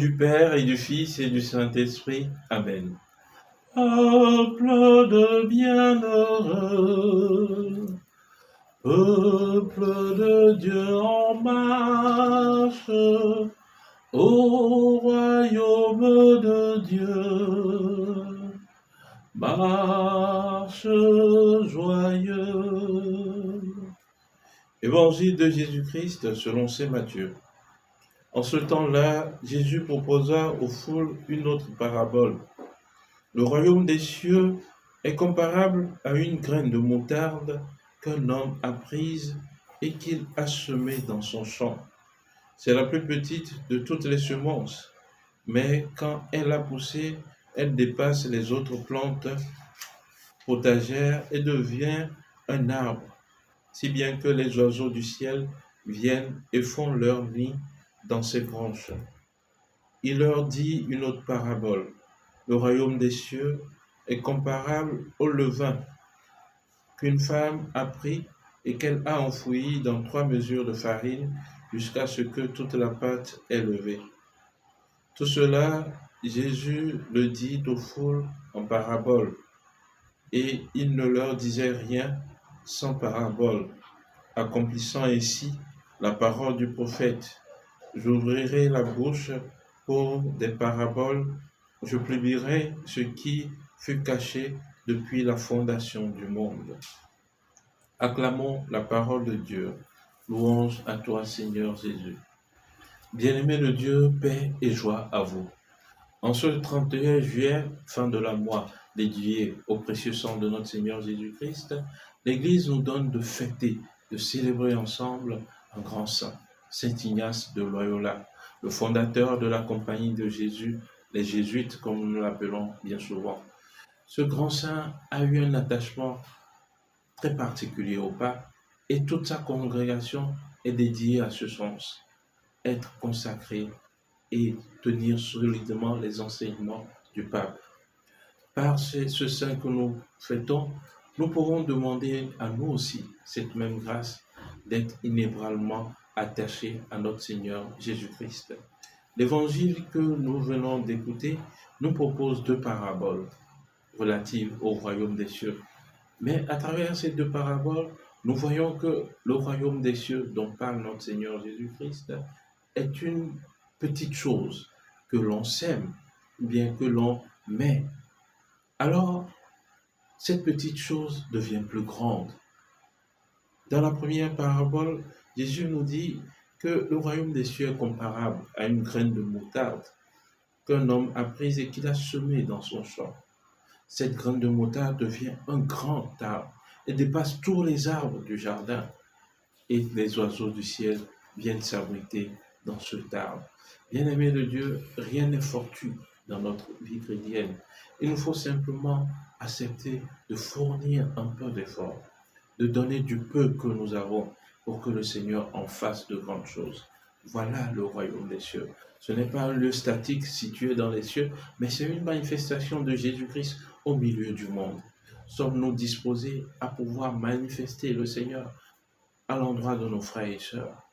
du Père et du Fils et du Saint-Esprit. Amen. Peuple de bienheureux, peuple de Dieu en marche, au royaume de Dieu, marche joyeux. Évangile de Jésus-Christ selon saint Matthieu. En ce temps-là, Jésus proposa aux foules une autre parabole. Le royaume des cieux est comparable à une graine de moutarde qu'un homme a prise et qu'il a semée dans son champ. C'est la plus petite de toutes les semences, mais quand elle a poussé, elle dépasse les autres plantes potagères et devient un arbre, si bien que les oiseaux du ciel viennent et font leur nid dans ses branches. Il leur dit une autre parabole. Le royaume des cieux est comparable au levain qu'une femme a pris et qu'elle a enfoui dans 3 mesures de farine jusqu'à ce que toute la pâte est levée. Tout cela, Jésus le dit aux foules en parabole, et il ne leur disait rien sans parabole, accomplissant ainsi la parole du prophète. J'ouvrirai la bouche pour des paraboles, je publierai ce qui fut caché depuis la fondation du monde. Acclamons la parole de Dieu. Louange à toi, Seigneur Jésus. Bien-aimé de Dieu, paix et joie à vous. En ce 31 juillet, fin de la mois dédié au précieux sang de notre Seigneur Jésus-Christ, l'Église nous donne de fêter, de célébrer ensemble un grand saint, Saint Ignace de Loyola, le fondateur de la Compagnie de Jésus, les Jésuites comme nous l'appelons bien souvent. Ce grand saint a eu un attachement très particulier au pape et toute sa congrégation est dédiée à ce sens, être consacré et tenir solidement les enseignements du pape. Par ce saint que nous fêtons, nous pouvons demander à nous aussi cette même grâce d'être inébranlément attachés à notre Seigneur Jésus-Christ. L'évangile que nous venons d'écouter nous propose 2 paraboles relatives au royaume des cieux. Mais à travers ces 2 paraboles, nous voyons que le royaume des cieux dont parle notre Seigneur Jésus-Christ est une petite chose que l'on sème ou bien que l'on met. Alors, cette petite chose devient plus grande. Dans la première parabole, Jésus nous dit que le royaume des cieux est comparable à une graine de moutarde qu'un homme a prise et qu'il a semée dans son champ. Cette graine de moutarde devient un grand arbre et dépasse tous les arbres du jardin. Et les oiseaux du ciel viennent s'abriter dans cet arbre. Bien-aimés de Dieu, rien n'est fortuit dans notre vie chrétienne. Il nous faut simplement accepter de fournir un peu d'effort, de donner du peu que nous avons pour que le Seigneur en fasse de grandes choses. Voilà le royaume des cieux. Ce n'est pas un lieu statique situé dans les cieux, mais c'est une manifestation de Jésus-Christ au milieu du monde. Sommes-nous disposés à pouvoir manifester le Seigneur à l'endroit de nos frères et sœurs?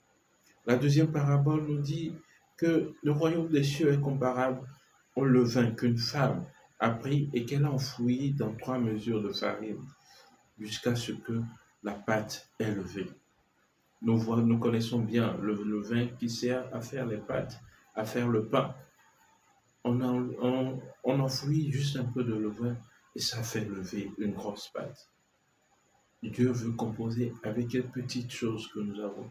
La deuxième parabole nous dit que le royaume des cieux est comparable au levain qu'une femme a pris et qu'elle a enfoui dans 3 mesures de farine jusqu'à ce que la pâte est levée. Nous connaissons bien le levain qui sert à faire les pâtes, à faire le pain. On enfouit juste un peu de levain et ça fait lever une grosse pâte. Dieu veut composer avec les petites choses que nous avons.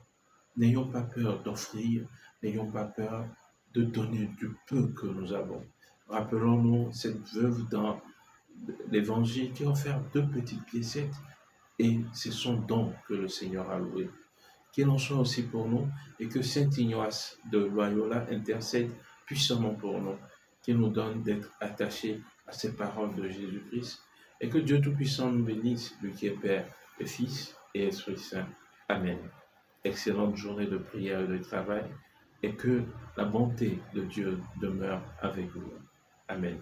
N'ayons pas peur d'offrir, n'ayons pas peur de donner du peu que nous avons. Rappelons-nous cette veuve dans l'Évangile qui a offert 2 petites piécettes et c'est son don que le Seigneur a loué. Qu'il en soit aussi pour nous et que Saint Ignace de Loyola intercède puissamment pour nous, qu'il nous donne d'être attachés à ces paroles de Jésus-Christ et que Dieu Tout-Puissant nous bénisse, lui qui est Père et Fils et Esprit Saint. Amen. Excellente journée de prière et de travail et que la bonté de Dieu demeure avec vous. Amen.